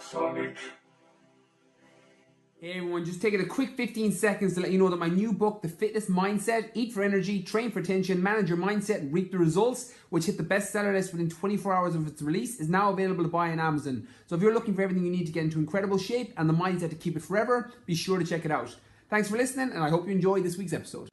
Sonic. Hey everyone, just taking a quick 15 seconds to let you know that my new book, The Fitness Mindset, Eat for Energy, Train for Attention, Manage Your Mindset and Reap the Results, which hit the bestseller list within 24 hours of its release, is now available to buy on Amazon. So if you're looking for everything you need to get into incredible shape and the mindset to keep it forever, be sure to check it out. Thanks for listening, and I hope you enjoyed this week's episode.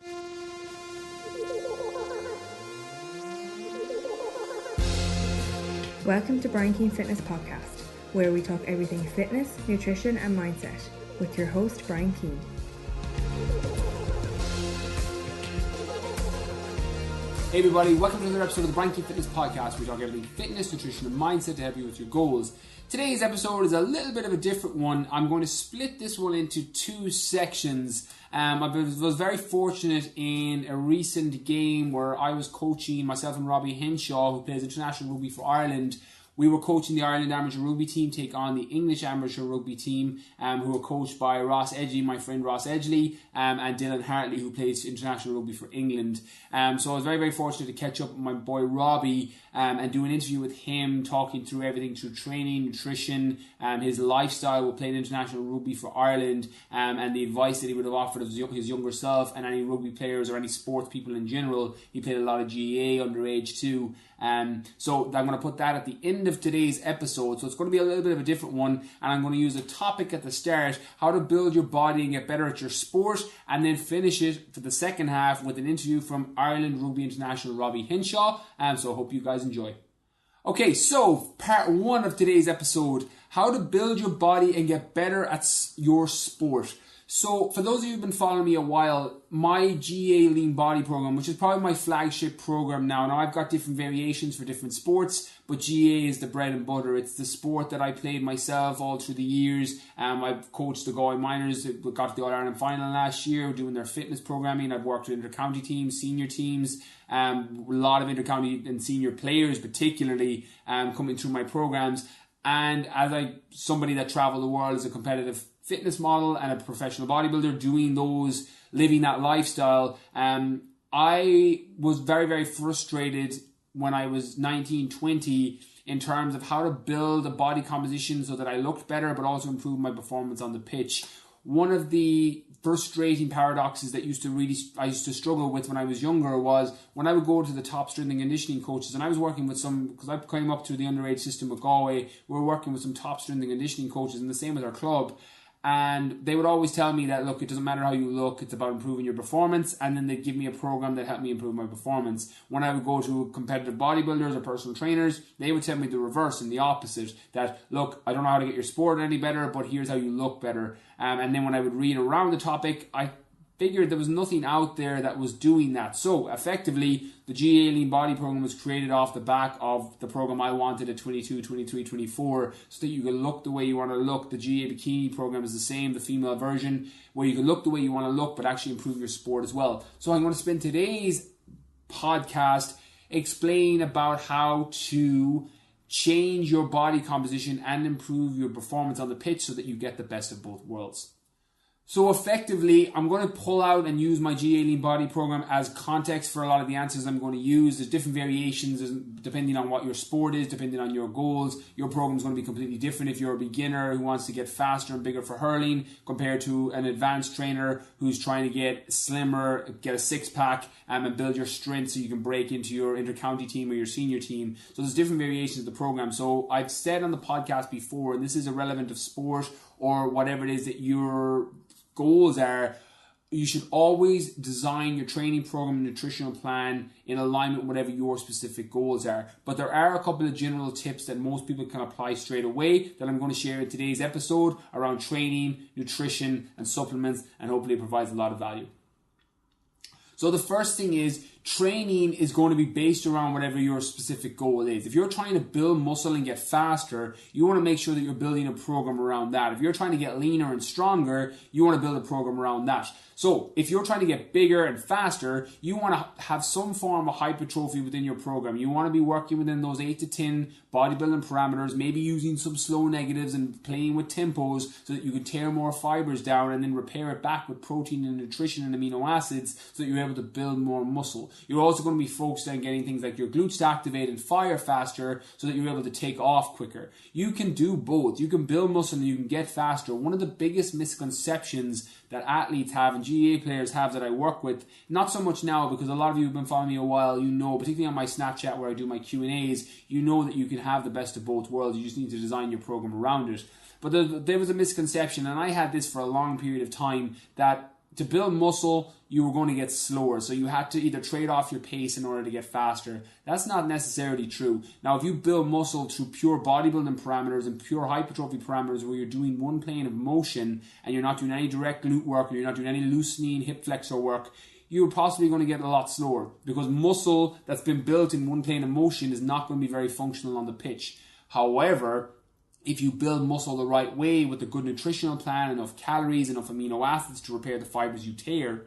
Welcome to Brian Keane Fitness Podcast, where we talk everything fitness, nutrition and mindset with your host Brian Keane. Hey everybody, welcome to another episode of the Brian Keane Fitness Podcast, where we talk everything fitness, nutrition and mindset to help you with your goals. Today's episode is a little bit of a different one. I'm going to split this one into two sections. I was very fortunate in a recent game where I was coaching myself and Robbie Henshaw, who plays international rugby for Ireland. We were coaching the Ireland Amateur Rugby team take on the English Amateur Rugby team, who were coached by Ross Edgley, my friend Ross Edgley, and Dylan Hartley, who plays international rugby for England. So I was very, very fortunate to catch up with my boy Robbie and do an interview with him, talking through everything through training, nutrition, his lifestyle with playing international rugby for Ireland, and the advice that he would have offered his younger self and any rugby players or any sports people in general. He played a lot of GAA underage too. So I'm going to put that at the end of today's episode. So it's going to be a little bit of a different one, and I'm going to use a topic at the start, how to build your body and get better at your sport, and then finish it for the second half with an interview from Ireland Rugby International Robbie Henshaw. So I hope you guys enjoy. Okay, so part one of today's episode, how to build your body and get better at your sport. So for those of you who've been following me a while, my GA Lean Body program, which is probably my flagship program now I've got different variations for different sports, but GA is the bread and butter. It's the sport that I played myself all through the years. I've coached the Galway Miners that got to the All-Ireland final last year doing their fitness programming. I've worked with inter-county teams, senior teams, a lot of inter-county and senior players particularly coming through my programs. And as somebody that traveled the world as a competitive fitness model and a professional bodybuilder doing those, living that lifestyle, I was very, very frustrated when I was 19, 20 in terms of how to build a body composition so that I looked better but also improved my performance on the pitch. One of the frustrating paradoxes that I used to struggle with when I was younger was when I would go to the top strength and conditioning coaches, and I was working with some, because I came up through the underage system with Galway, we were working with some top strength and conditioning coaches, and the same with our club. And they would always tell me that, look, it doesn't matter how you look, it's about improving your performance. And then they'd give me a program that helped me improve my performance. When I would go to competitive bodybuilders or personal trainers, they would tell me the reverse and the opposite. That, look, I don't know how to get your sport any better, but here's how you look better. And then when I would read around the topic, I figured there was nothing out there that was doing that. So effectively, the GA Lean Body program was created off the back of the program I wanted at 22, 23, 24, so that you can look the way you want to look. The GA Bikini program is the same, the female version, where you can look the way you want to look, but actually improve your sport as well. So I'm going to spend today's podcast explaining about how to change your body composition and improve your performance on the pitch so that you get the best of both worlds. So effectively, I'm going to pull out and use my GA Lean Body program as context for a lot of the answers I'm going to use. There's different variations depending on what your sport is, depending on your goals. Your program is going to be completely different if you're a beginner who wants to get faster and bigger for hurling compared to an advanced trainer who's trying to get slimmer, get a six-pack, and build your strength so you can break into your inter-county team or your senior team. So there's different variations of the program. So I've said on the podcast before, and this is irrelevant of sport or whatever it is that your goals are, you should always design your training program and nutritional plan in alignment with whatever your specific goals are. But there are a couple of general tips that most people can apply straight away that I'm going to share in today's episode around training, nutrition, and supplements, and hopefully it provides a lot of value. So the first thing is, training is going to be based around whatever your specific goal is. If you're trying to build muscle and get faster, you want to make sure that you're building a program around that. If you're trying to get leaner and stronger, you want to build a program around that. So if you're trying to get bigger and faster, you want to have some form of hypertrophy within your program. You want to be working within those 8 to 10 bodybuilding parameters, maybe using some slow negatives and playing with tempos so that you can tear more fibers down and then repair it back with protein and nutrition and amino acids so that you're able to build more muscle. You're also going to be focused on getting things like your glutes to activate and fire faster so that you're able to take off quicker. You can do both. You can build muscle and you can get faster. One of the biggest misconceptions that athletes have and GA players have that I work with, not so much now because a lot of you have been following me a while, you know, particularly on my Snapchat where I do my Q&As, you know that you can have the best of both worlds. You just need to design your program around it. But there was a misconception, and I had this for a long period of time, that to build muscle, you were going to get slower. So you had to either trade off your pace in order to get faster. That's not necessarily true. Now, if you build muscle through pure bodybuilding parameters and pure hypertrophy parameters where you're doing one plane of motion and you're not doing any direct glute work and you're not doing any loosening hip flexor work, you're possibly going to get a lot slower because muscle that's been built in one plane of motion is not going to be very functional on the pitch. However, if you build muscle the right way with a good nutritional plan, enough calories, enough amino acids to repair the fibers you tear,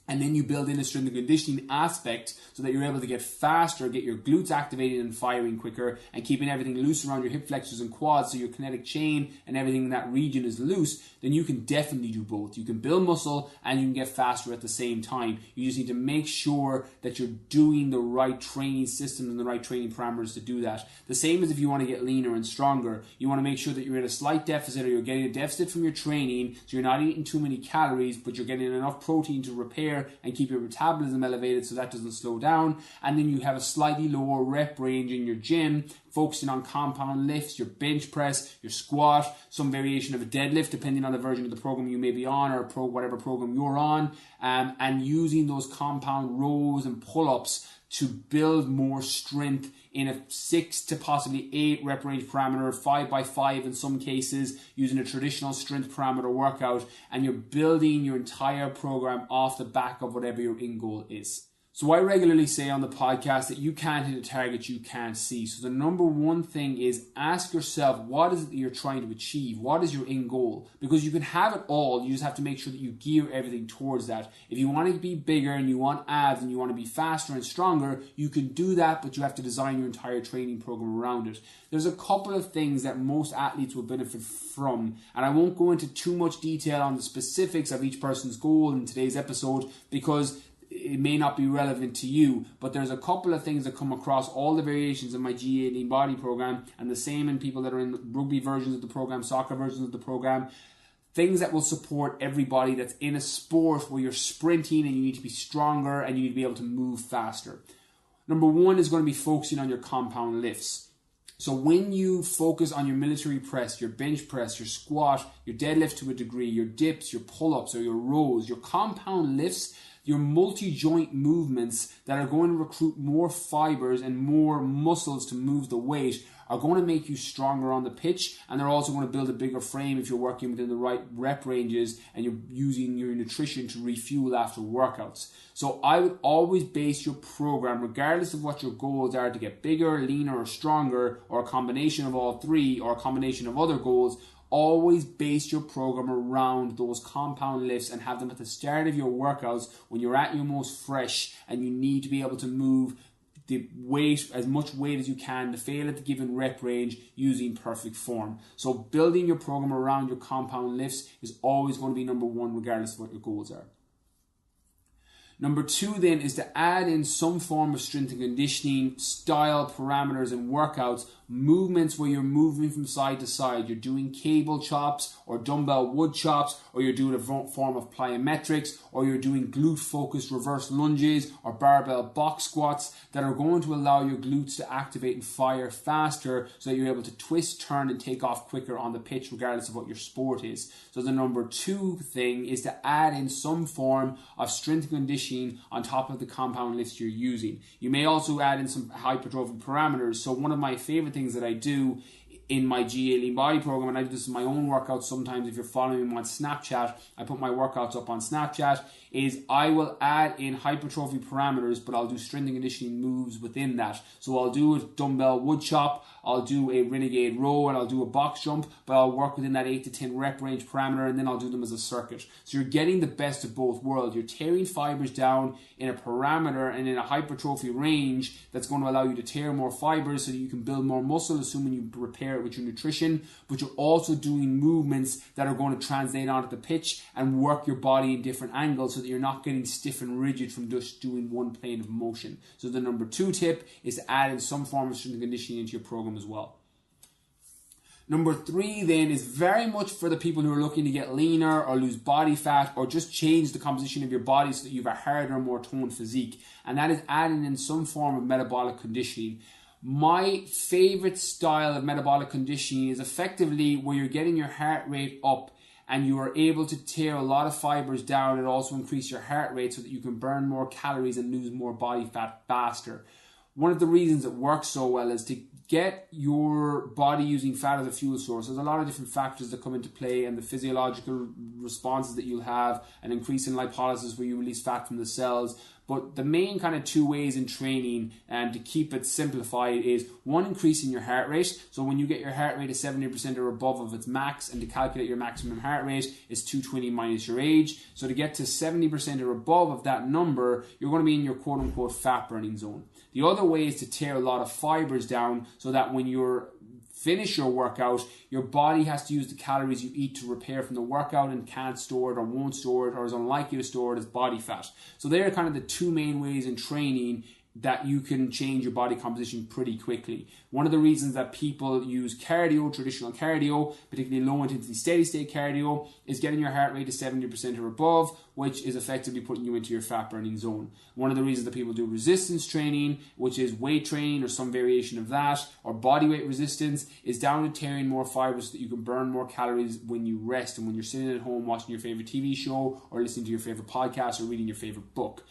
and then you build in a strength and conditioning aspect so that you're able to get faster, get your glutes activated and firing quicker, and keeping everything loose around your hip flexors and quads so your kinetic chain and everything in that region is loose, then you can definitely do both. You can build muscle and you can get faster at the same time. You just need to make sure that you're doing the right training systems and the right training parameters to do that. The same as if you want to get leaner and stronger. You want to make sure that you're in a slight deficit or you're getting a deficit from your training, so you're not eating too many calories, but you're getting enough protein to repair and keep your metabolism elevated so that doesn't slow down. And then you have a slightly lower rep range in your gym, focusing on compound lifts, your bench press, your squat, some variation of a deadlift depending on the version of the program you may be on or whatever program you're on, and using those compound rows and pull-ups to build more strength in a 6 to possibly 8 rep range parameter, 5x5 in some cases, using a traditional strength parameter workout, and you're building your entire program off the back of whatever your end goal is. So I regularly say on the podcast that you can't hit a target you can't see. So the number one thing is ask yourself, what is it that you're trying to achieve? What is your end goal? Because you can have it all, you just have to make sure that you gear everything towards that. If you want to be bigger and you want abs and you want to be faster and stronger, you can do that, but you have to design your entire training program around it. There's a couple of things that most athletes will benefit from, and I won't go into too much detail on the specifics of each person's goal in today's episode because it may not be relevant to you, but there's a couple of things that come across all the variations of my GA lean body program, and the same in people that are in rugby versions of the program, soccer versions of the program. Things that will support everybody that's in a sport where you're sprinting and you need to be stronger and you need to be able to move faster. Number one is going to be focusing on your compound lifts. So when you focus on your military press, your bench press, your squat, your deadlift to a degree, your dips, your pull-ups or your rows, your compound lifts, your multi-joint movements that are going to recruit more fibers and more muscles to move the weight are going to make you stronger on the pitch, and they're also going to build a bigger frame if you're working within the right rep ranges and you're using your nutrition to refuel after workouts. So I would always base your program, regardless of what your goals are, to get bigger, leaner, or stronger, or a combination of all three, or a combination of other goals. Always base your program around those compound lifts and have them at the start of your workouts when you're at your most fresh and you need to be able to move the weight, as much weight as you can, to fail at the given rep range using perfect form. So building your program around your compound lifts is always going to be number one regardless of what your goals are. Number two then is to add in some form of strength and conditioning, style, parameters and workouts, movements where you're moving from side to side. You're doing cable chops or dumbbell wood chops, or you're doing a form of plyometrics, or you're doing glute focused reverse lunges or barbell box squats that are going to allow your glutes to activate and fire faster so that you're able to twist, turn and take off quicker on the pitch regardless of what your sport is. So the number two thing is to add in some form of strength and conditioning on top of the compound lifts you're using. You may also add in some hypertrophy parameters. So one of my favorite things that I do in my GA lean body program, and I do this in my own workouts sometimes. If you're following me on Snapchat, I put my workouts up on Snapchat, is I will add in hypertrophy parameters, but I'll do strength and conditioning moves within that. So I'll do a dumbbell wood chop, I'll do a renegade row, and I'll do a box jump, but I'll work within that 8 to 10 rep range parameter, and then I'll do them as a circuit. So you're getting the best of both worlds. You're tearing fibers down in a parameter and in a hypertrophy range that's going to allow you to tear more fibers so that you can build more muscle, assuming you repair pair it with your nutrition, but you're also doing movements that are going to translate onto the pitch and work your body in different angles so that you're not getting stiff and rigid from just doing one plane of motion. So the number 2 tip is to add in some form of strength and conditioning into your program as well. Number 3 then is very much for the people who are looking to get leaner or lose body fat or just change the composition of your body so that you have a harder, more toned physique. And that is adding in some form of metabolic conditioning. My favorite style of metabolic conditioning is effectively where you're getting your heart rate up and you are able to tear a lot of fibers down and also increase your heart rate so that you can burn more calories and lose more body fat faster. One of the reasons it works so well is to get your body using fat as a fuel source. There's a lot of different factors that come into play, and the physiological responses that you'll have, an increase in lipolysis where you release fat from the cells. But the main kind of 2 ways in training, and to keep it simplified, is 1, increasing your heart rate. So when you get your heart rate to 70% or above of its max, and to calculate your maximum heart rate is 220 minus your age. So to get to 70% or above of that number, you're going to be in your quote unquote fat burning zone. The other way is to tear a lot of fibers down so that when you're finish your workout, your body has to use the calories you eat to repair from the workout and can't store it or won't store it or is unlikely to store it as body fat. So they're kind of the 2 main ways in training that you can change your body composition pretty quickly. One of the reasons that people use cardio, traditional cardio, particularly low intensity steady state cardio, is getting your heart rate to 70% or above, which is effectively putting you into your fat burning zone. One of the reasons that people do resistance training, which is weight training or some variation of that, or body weight resistance, is down to tearing more fibers so that you can burn more calories when you rest and when you're sitting at home watching your favorite TV show or listening to your favorite podcast or reading your favorite book.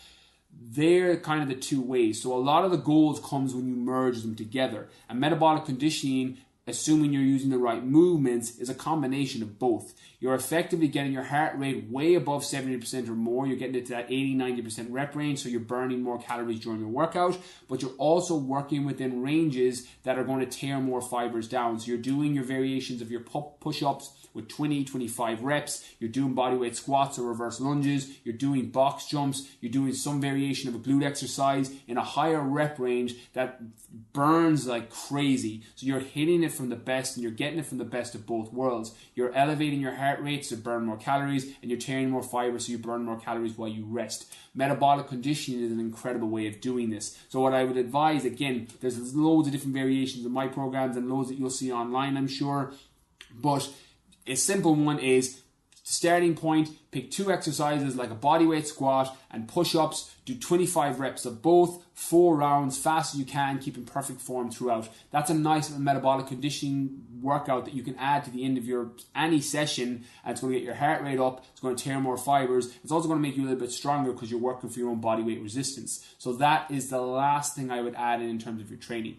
They're kind of the 2 ways. So a lot of the goals comes when you merge them together. And metabolic conditioning, assuming you're using the right movements, is a combination of both. You're effectively getting your heart rate way above 70% or more. You're getting it to that 80-90% rep range, so you're burning more calories during your workout, but you're also working within ranges that are going to tear more fibers down. So you're doing your variations of your push-ups with 20-25 reps, you're doing bodyweight squats or reverse lunges, you're doing box jumps, you're doing some variation of a glute exercise in a higher rep range that burns like crazy. So you're hitting it from the best and you're getting it from the best of both worlds. You're elevating your heart rates to burn more calories and you're tearing more fibers so you burn more calories while you rest. Metabolic conditioning is an incredible way of doing this. So what I would advise, again, there's loads of different variations of my programs and loads that you'll see online, I'm sure, but a simple one is starting point, pick 2 exercises like a bodyweight squat and push-ups, do 25 reps of both, 4 rounds, fast as you can, keep in perfect form throughout. That's a nice metabolic conditioning workout that you can add to the end of your any session, and it's going to get your heart rate up, it's going to tear more fibers, it's also going to make you a little bit stronger because you're working for your own bodyweight resistance. So that is the last thing I would add in terms of your training.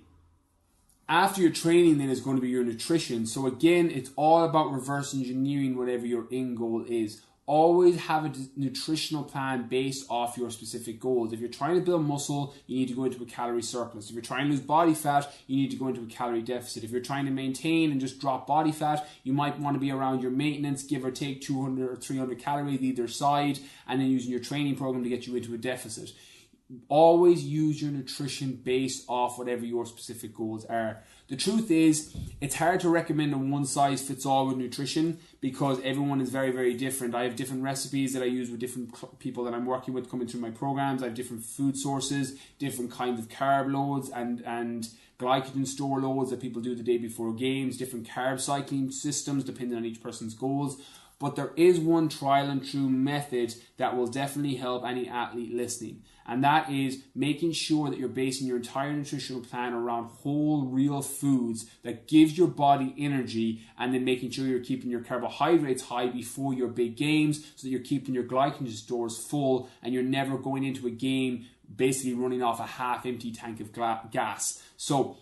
After your training then is going to be your nutrition. So again, it's all about reverse engineering whatever your end goal is. Always have a nutritional plan based off your specific goals. If you're trying to build muscle, you need to go into a calorie surplus. If you're trying to lose body fat, you need to go into a calorie deficit. If you're trying to maintain and just drop body fat, you might want to be around your maintenance, give or take 200 or 300 calories either side, and then using your training program to get you into a deficit. Always use your nutrition based off whatever your specific goals are. The truth is, it's hard to recommend a one-size-fits-all with nutrition because everyone is very, very different. I have different recipes that I use with different people that I'm working with coming through my programs. I have different food sources, different kinds of carb loads and glycogen store loads that people do the day before games, different carb cycling systems depending on each person's goals. But there is one trial and true method that will definitely help any athlete listening. And that is making sure that you're basing your entire nutritional plan around whole, real foods that gives your body energy, and then making sure you're keeping your carbohydrates high before your big games so that you're keeping your glycogen stores full and you're never going into a game basically running off a half-empty tank of gas. So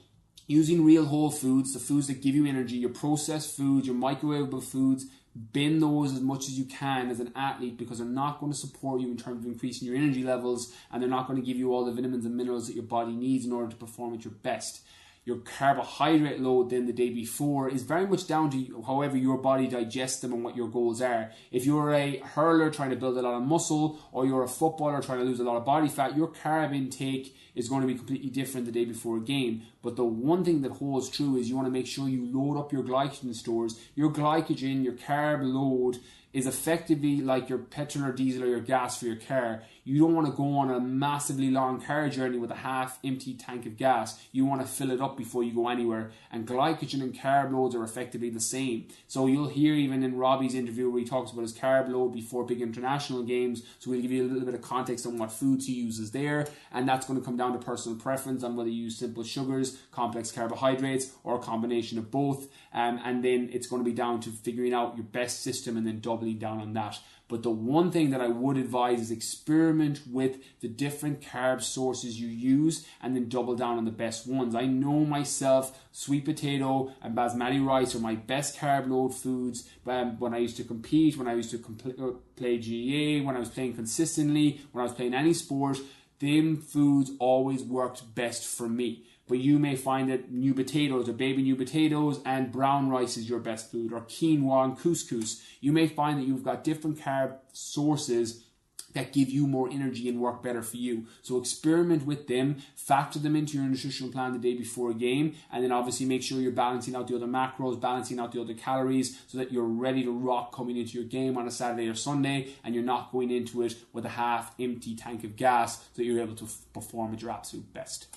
using real whole foods, the foods that give you energy, your processed foods, your microwavable foods, bin those as much as you can as an athlete because they're not going to support you in terms of increasing your energy levels, and they're not going to give you all the vitamins and minerals that your body needs in order to perform at your best. Your carbohydrate load then the day before is very much down to however your body digests them and what your goals are. If you're a hurler trying to build a lot of muscle, or you're a footballer trying to lose a lot of body fat, your carb intake is going to be completely different the day before a game. But the one thing that holds true is you want to make sure you load up your glycogen stores. Your glycogen, your carb load, is effectively like your petrol or diesel or your gas for your car. You don't want to go on a massively long car journey with a half empty tank of gas. You want to fill it up before you go anywhere. And glycogen and carb loads are effectively the same. So you'll hear even in Robbie's interview where he talks about his carb load before big international games. So we'll give you a little bit of context on what foods he uses there. And that's going to come down to personal preference on whether you use simple sugars, complex carbohydrates, or a combination of both. And then it's going to be down to figuring out your best system and then doubling down on that. But the one thing that I would advise is experiment with the different carb sources you use and then double down on the best ones. I know myself, sweet potato and basmati rice are my best carb load foods. When I used to compete, when I used to play GAA, when I was playing consistently, when I was playing any sport, them foods always worked best for me. But you may find that new potatoes or baby new potatoes and brown rice is your best food, or quinoa and couscous. You may find that you've got different carb sources that give you more energy and work better for you. So experiment with them, factor them into your nutritional plan the day before a game, and then obviously make sure you're balancing out the other macros, balancing out the other calories, so that you're ready to rock coming into your game on a Saturday or Sunday, and you're not going into it with a half empty tank of gas, so that you're able to perform at your absolute best.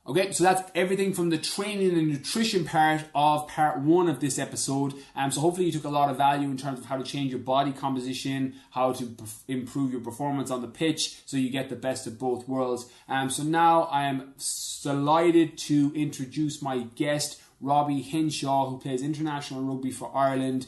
Okay, so that's everything from the training and nutrition part of part 1 of this episode. So hopefully you took a lot of value in terms of how to change your body composition, how to improve your performance on the pitch, so you get the best of both worlds. So now I am delighted to introduce my guest, Robbie Henshaw, who plays international rugby for Ireland.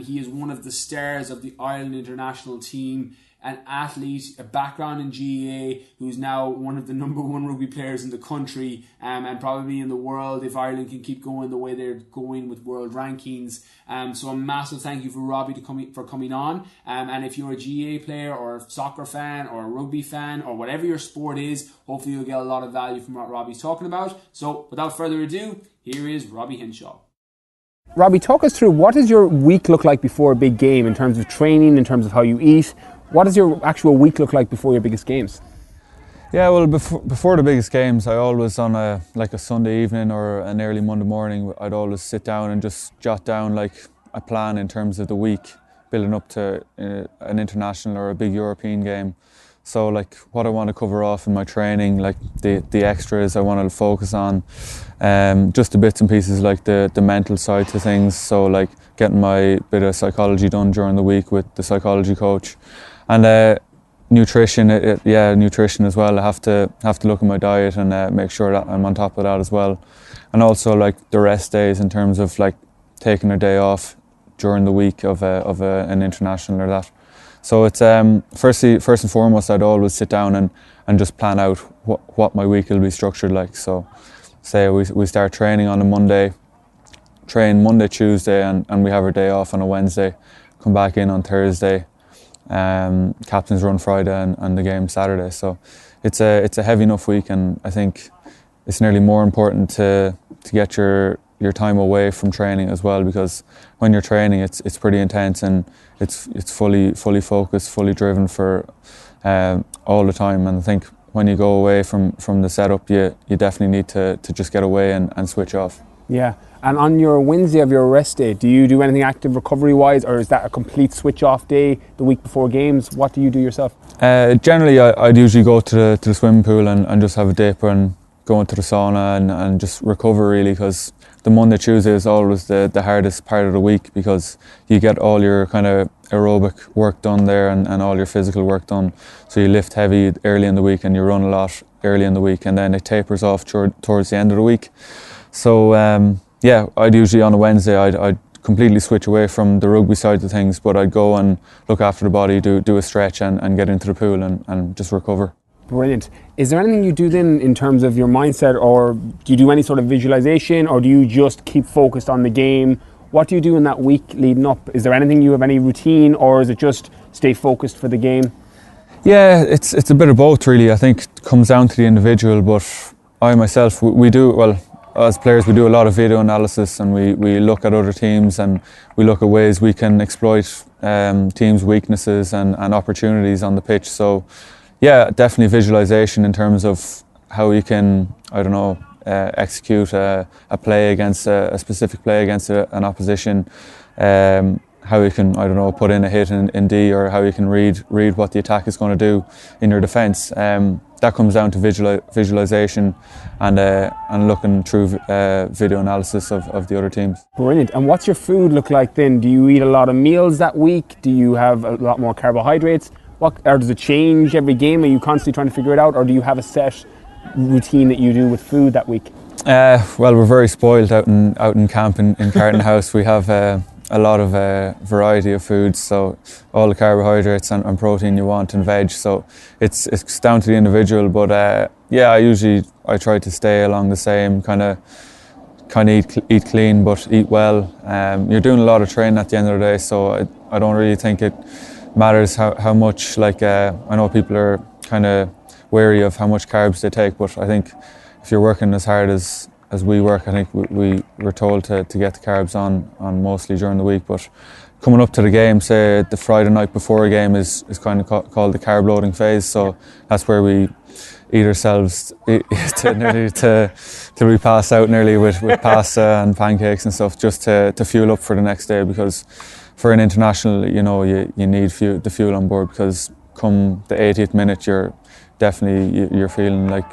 He is one of the stars of the Ireland international team, an athlete, a background in GAA, who's now one of the number 1 rugby players in the country, and probably in the world if Ireland can keep going the way they're going with world rankings. So a massive thank you for Robbie for coming on. And if you're a GAA player or a soccer fan or a rugby fan or whatever your sport is, hopefully you'll get a lot of value from what Robbie's talking about. So without further ado, here is Robbie Henshaw. Robbie, talk us through, what does your week look like before a big game in terms of training, in terms of how you eat? What does your actual week look like before your biggest games? Yeah, well, before the biggest games, I always on a Sunday evening or an early Monday morning, I'd always sit down and just jot down like a plan in terms of the week, building up to an international or a big European game. So like what I want to cover off in my training, like the extras I want to focus on, just the bits and pieces like the mental side to things. So like getting my bit of psychology done during the week with the psychology coach. And nutrition, nutrition as well. I have to look at my diet and make sure that I'm on top of that as well. And also like the rest days in terms of like taking a day off during the week of an international or that. So it's first and foremost, I'd always sit down and just plan out what my week will be structured like. So say we start training on a Monday, train Monday, Tuesday, and we have our day off on a Wednesday, come back in on Thursday. Captain's run Friday and the game Saturday, so it's a heavy enough week, and I think it's nearly more important to get your time away from training as well, because when you're training it's pretty intense and it's fully focused, fully driven for all the time. And I think when you go away from the setup, you definitely need to just get away and switch off. Yeah. And on your Wednesday of your rest day, do you do anything active recovery-wise, or is that a complete switch-off day the week before games? What do you do yourself? Generally, I'd usually go to the swimming pool and just have a dip and go into the sauna and just recover really, because the Monday, Tuesday is always the hardest part of the week, because you get all your kind of aerobic work done there and all your physical work done. So you lift heavy early in the week and you run a lot early in the week, and then it tapers off towards the end of the week. So I'd usually on a Wednesday I'd completely switch away from the rugby side of things, but I'd go and look after the body, do a stretch and get into the pool and just recover. Brilliant. Is there anything you do then in terms of your mindset, or do you do any sort of visualization, or do you just keep focused on the game? What do you do in that week leading up? Is there anything you have any routine, or is it just stay focused for the game? Yeah, it's a bit of both really. I think it comes down to the individual, but I myself, we do, well, as players we do a lot of video analysis, and we look at other teams and we look at ways we can exploit teams' weaknesses and opportunities on the pitch. So yeah, definitely visualization in terms of how you can, I don't know, execute a play against a specific play against an opposition, how you can, I don't know, put in a hit in D, or how you can read what the attack is going to do in your defence. That comes down to visualisation and looking through video analysis of the other teams. Brilliant. And what's your food look like then? Do you eat a lot of meals that week? Do you have a lot more carbohydrates? Or does it change every game? Are you constantly trying to figure it out, or do you have a set routine that you do with food that week? Well, we're very spoiled out in camp in Carton House. We have a lot of variety of foods, so all the carbohydrates and protein you want, and veg. So it's down to the individual. But yeah, I try to stay along the same kind of eat clean but eat well. You're doing a lot of training at the end of the day, so I don't really think it matters how much. Like I know people are kind of wary of how much carbs they take, but I think if you're working as hard as we work, I think we're told to get the carbs on mostly during the week. But coming up to the game, say the Friday night before a game is kind of called the carb loading phase. So that's where we eat ourselves till we pass out nearly with pasta and pancakes and stuff, just to fuel up for the next day. Because for an international, you know, you need the fuel on board, because come the 80th minute you're feeling like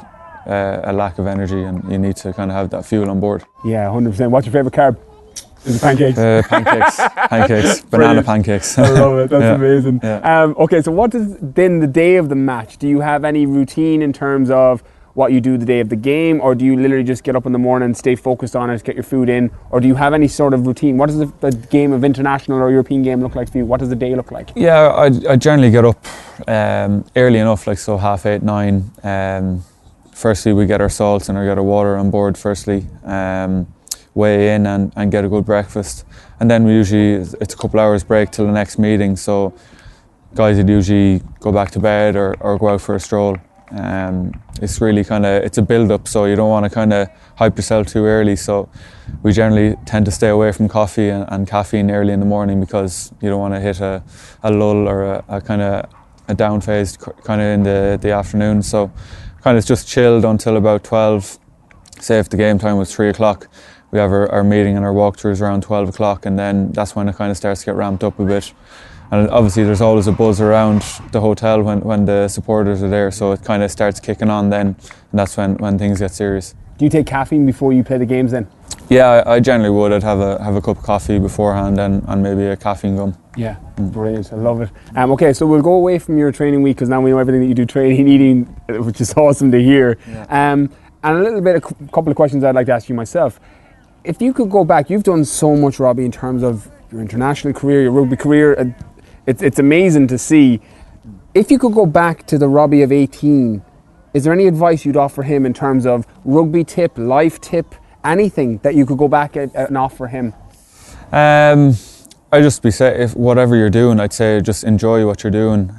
a lack of energy, and you need to kind of have that fuel on board. Yeah, 100%. What's your favourite carb? Is it pancakes? Pancakes, banana pancakes. I love it, that's yeah. amazing. Yeah. Okay, so what is then the day of the match? Do you have any routine in terms of what you do the day of the game, or do you literally just get up in the morning and stay focused on it, get your food in, or do you have any sort of routine? What does the game of international or European game look like for you? What does the day look like? Yeah, I generally get up early enough, like so 8:30, 9. Firstly, we get our salts and we get our water on board firstly, weigh in and get a good breakfast. And then it's a couple hours break till the next meeting. So guys would usually go back to bed or go out for a stroll. It's really it's a build up, so you don't want to kind of hype yourself too early. So we generally tend to stay away from coffee and caffeine early in the morning, because you don't want to hit a lull or a kind of a down phase kind of in the afternoon. So kind of just chilled until about 12. Say if the game time was 3 o'clock, we have our meeting and our walkthroughs around 12 o'clock, and then that's when it kind of starts to get ramped up a bit. And obviously there's always a buzz around the hotel when the supporters are there, so it kind of starts kicking on then, and that's when things get serious. Do you take caffeine before you play the games then? Yeah, I generally would. I'd have a cup of coffee beforehand and maybe a caffeine gum. Yeah, brilliant. I love it. Okay, so we'll go away from your training week, because now we know everything that you do, training, eating, which is awesome to hear. Yeah. And a couple of questions I'd like to ask you myself. If you could go back, you've done so much, Robbie, in terms of your international career, your rugby career. It's amazing to see. If you could go back to the Robbie of 18, is there any advice you'd offer him in terms of rugby tip, life tip, anything that you could go back and offer him? I'd just if whatever you're doing, I'd say just enjoy what you're doing,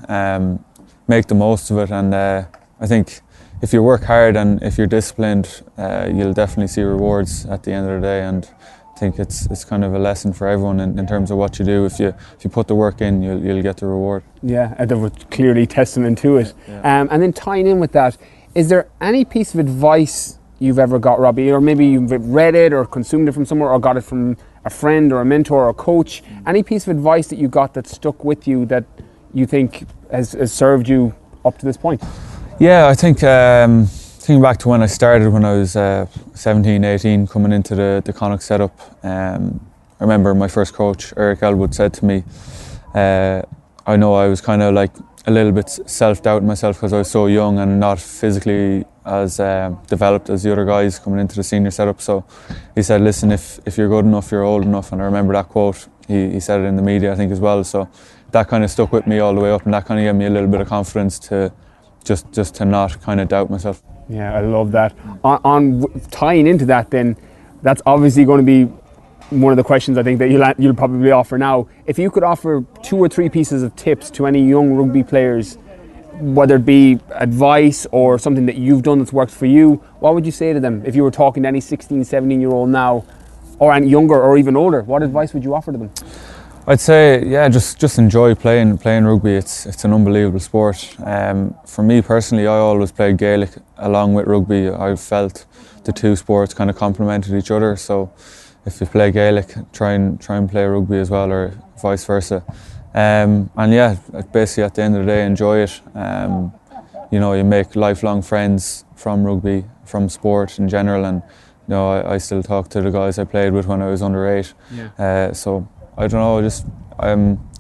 make the most of it, and I think if you work hard and if you're disciplined, you'll definitely see rewards at the end of the day. And I think it's kind of a lesson for everyone in terms of what you do. If you put the work in, you'll get the reward. Yeah, and there was clearly testament to it. Yeah. And then tying in with that, is there any piece of advice you've ever got, Robbie, or maybe you've read it or consumed it from somewhere, or got it from a friend or a mentor or a coach? Any piece of advice that you got that stuck with you that you think has served you up to this point? Yeah, I think thinking back to when I started, when I was 17, 18, coming into the Connacht setup, I remember my first coach, Eric Elwood, said to me, I know I was kind of like a little bit self-doubting myself because I was so young and not physically as developed as the other guys coming into the senior setup. So he said, listen, if you're good enough, you're old enough. And I remember that quote, he said it in the media, I think, as well. So that kind of stuck with me all the way up, and that kind of gave me a little bit of confidence to just to not kind of doubt myself. Yeah, I love that. On tying into that then, that's obviously going to be one of the questions I think that you'll probably offer now. If you could offer 2 or 3 pieces of tips to any young rugby players whether it be advice or something that you've done that's worked for you, what would you say to them if you were talking to any 16, 17-year-old now, or any younger or even older? What advice would you offer to them? I'd say, yeah, just enjoy playing rugby. It's an unbelievable sport. For me personally, I always played Gaelic along with rugby. I felt the two sports kind of complemented each other. So if you play Gaelic, try and play rugby as well, or vice versa. And yeah, basically at the end of the day, enjoy it. You know, you make lifelong friends from rugby, from sport in general, and you know, I still talk to the guys I played with when I was under 8. Yeah. So I don't know, just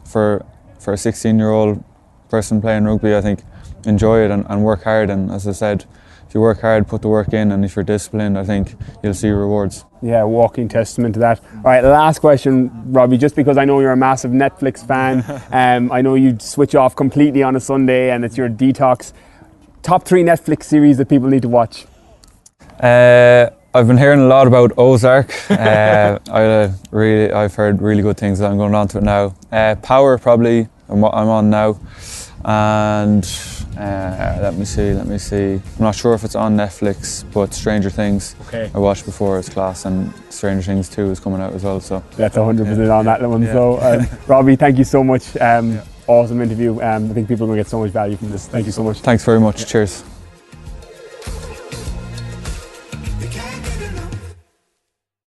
for a 16-year-old person playing rugby, I think enjoy it and work hard. And as I said, if you work hard, put the work in, and if you're disciplined, I think you'll see rewards. Yeah, walking testament to that. All right, last question, Robbie, just because I know you're a massive Netflix fan, I know you switch off completely on a Sunday and it's your detox. Top 3 Netflix series that people need to watch? I've been hearing a lot about Ozark. I've heard really good things. I'm going on to it now. Power, probably, I'm on now. And let me see. I'm not sure if it's on Netflix, but Stranger Things. Okay. I watched before, it's class, and Stranger Things 2 is coming out as well. So that's 100% on that one. Yeah. So, Robbie, thank you so much. Awesome interview. I think people are going to get so much value from this. Thank you so much. Thanks very much. Cheers.